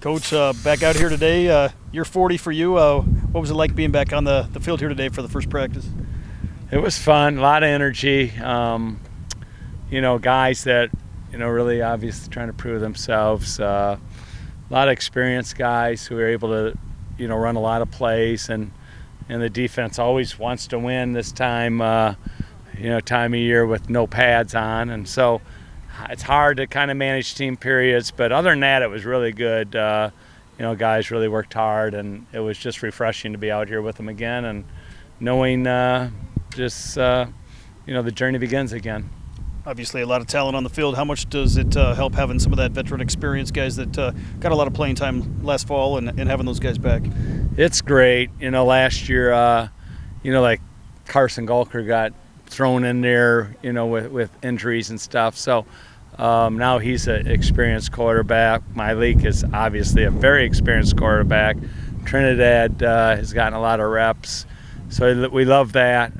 Coach, back out here today. Year 40 for you. What was it like being back on the field here today for the first practice? It was fun, a lot of energy. Guys that, really obviously trying to prove themselves. A lot of experienced guys who are able to, run a lot of plays, and the defense always wants to win this time, time of year with no pads on, and so it's hard to kind of manage team periods. But other than that, it was really good. Guys really worked hard, and it was just refreshing to be out here with them again, and knowing the journey begins again. Obviously, a lot of talent on the field. How much does it help having some of that veteran experience, guys that got a lot of playing time last fall, and having those guys back? It's great. Last year, like Carson Gulker got thrown in there, with injuries and stuff. So now he's an experienced quarterback. Myleik is obviously a very experienced quarterback. Trinidad has gotten a lot of reps. So we love that.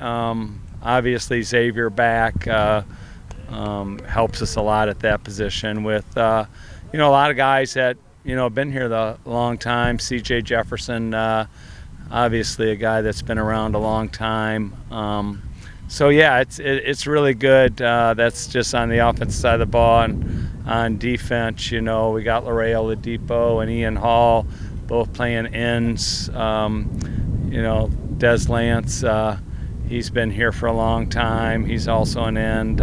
Obviously, Xavier back helps us a lot at that position with, a lot of guys that, have been here the long time. C.J. Jefferson, obviously a guy that's been around a long time. It's really good. That's just on the offensive side of the ball. And on defense, we got Larray Oladipo and Ian Hall both playing ends. Des Lance, he's been here for a long time. He's also an end.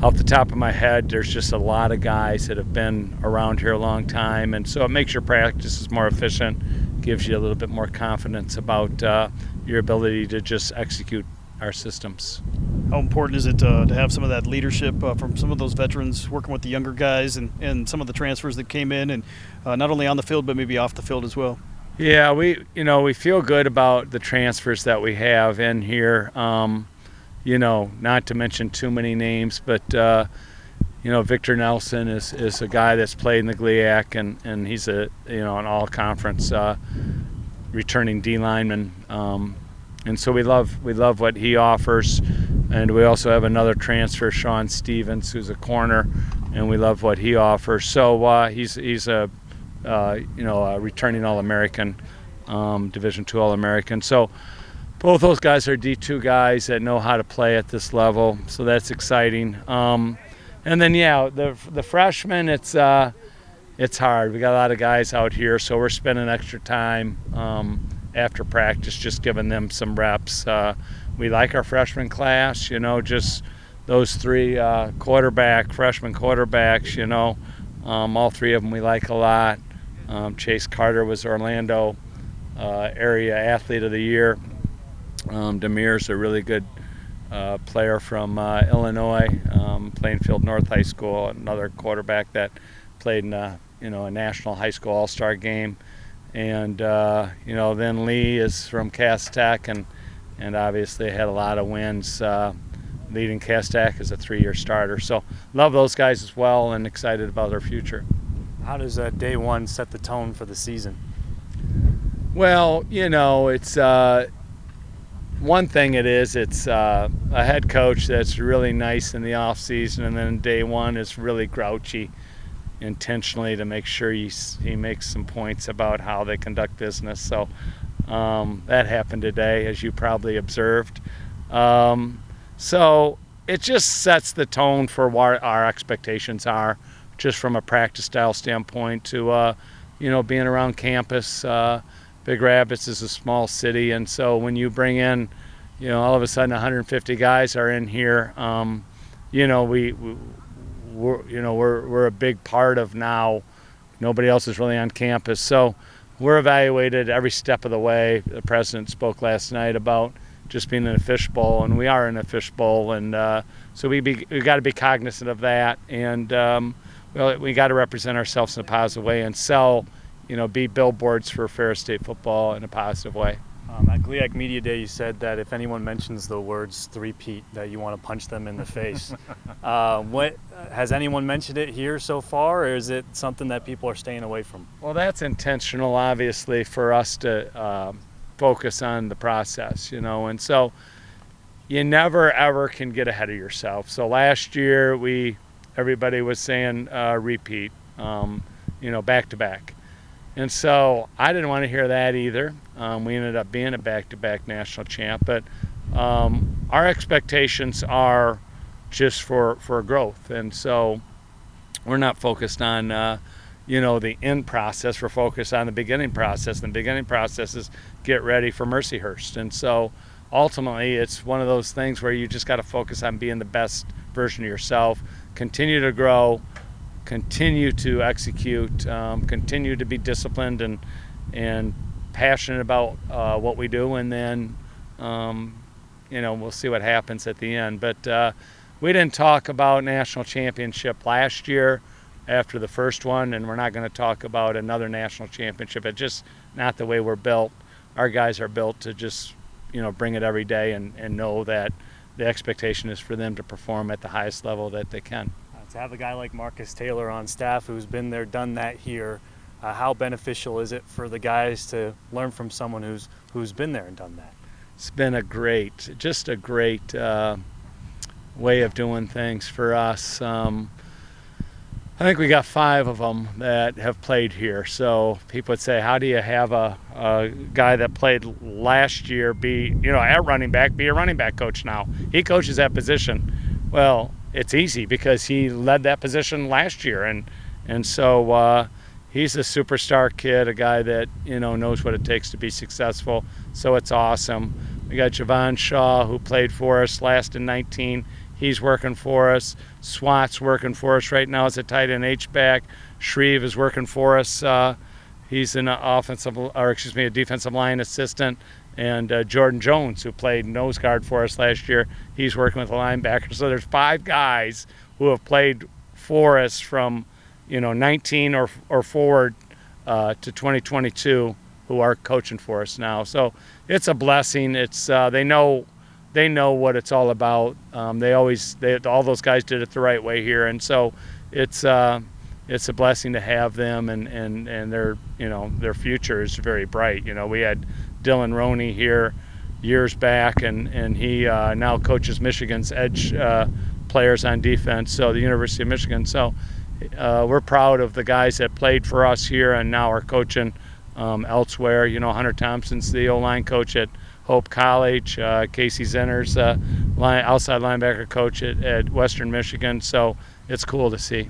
Off the top of my head, there's just a lot of guys that have been around here a long time, and so it makes your practices more efficient, gives you a little bit more confidence about your ability to just execute our systems. How important is it to have some of that leadership from some of those veterans working with the younger guys and some of the transfers that came in, and not only on the field but maybe off the field as well? Yeah, we feel good about the transfers that we have in here. Not to mention too many names, but Victor Nelson is a guy that's played in the GLIAC, and he's an all-conference returning D lineman, and so we love what he offers. And we also have another transfer, Sean Stevens, who's a corner, and we love what he offers. So he's a returning All-American, Division II All-American. So both those guys are D2 guys that know how to play at this level, so that's exciting. And then, the freshmen, it's hard. We got a lot of guys out here, so we're spending extra time after practice just giving them some reps. We like our freshman class, just those three freshman quarterbacks, all three of them we like a lot. Chase Carter was Orlando area athlete of the year. Demir's a really good player from Illinois, Plainfield North High School, another quarterback that played in a national high school all-star game. And then Lee is from Cass Tech, and obviously had a lot of wins, leading Cass Tech as a 3-year starter. So love those guys as well, and excited about their future. How does day one set the tone for the season? Well, it's one thing it's a head coach that's really nice in the off season, and then day one is really grouchy intentionally to make sure he makes some points about how they conduct business. So that happened today, as you probably observed. So it just sets the tone for what our expectations are, just from a practice style standpoint to being around campus. Big Rapids is a small city, and so when you bring in, all of a sudden 150 guys are in here, we're a big part of now. Nobody else is really on campus, so we're evaluated every step of the way. The president spoke last night about just being in a fishbowl, and we are in a fishbowl, and so we got to be cognizant of that, and we got to represent ourselves in a positive way and sell, be billboards for Ferris State football in a positive way. At GLIAC Media Day, you said that if anyone mentions the words three-peat, that you want to punch them in the face. What has anyone mentioned it here so far, or is it something that people are staying away from? Well, that's intentional, obviously, for us to focus on the process, and so you never ever can get ahead of yourself. So last year everybody was saying repeat, back to back. And so I didn't want to hear that either. We ended up being a back-to-back national champ, but our expectations are just for growth. And so we're not focused on the end process. We're focused on the beginning process. And the beginning process is get ready for Mercyhurst. And so ultimately it's one of those things where you just got to focus on being the best version of yourself, continue to grow, continue to execute, continue to be disciplined and passionate about what we do, and then we'll see what happens at the end. But we didn't talk about national championship last year after the first one, and we're not going to talk about another national championship. It's just not the way we're built. Our guys are built to just bring it every day and know that the expectation is for them to perform at the highest level that they can. To have a guy like Marcus Taylor on staff who's been there, done that here, how beneficial is it for the guys to learn from someone who's been there and done that? It's been a great way of doing things for us. I think we got 5 of them that have played here. So people would say, how do you have a guy that played last year be, at running back, be a running back coach now? He coaches that position. Well, it's easy because he led that position last year. And so he's a superstar kid, a guy that, knows what it takes to be successful. So it's awesome. We got Javon Shaw, who played for us last in 19. He's working for us. Swat's working for us right now as a tight end H-back. Shreve is working for us. He's a defensive line assistant. And Jordan Jones, who played nose guard for us last year, he's working with a linebacker. So there's 5 guys who have played for us from 19 or forward to 2022 who are coaching for us now. So it's a blessing. It's they know what it's all about. All those guys did it the right way here, and so it's a blessing to have them, and their future is very bright. We had Dylan Roney here years back, and he now coaches Michigan's edge players on defense, so the University of Michigan. So we're proud of the guys that played for us here and now are coaching elsewhere. Hunter Thompson's the O-line coach at Hope College. Casey Zenner's outside linebacker coach at Western Michigan. So it's cool to see.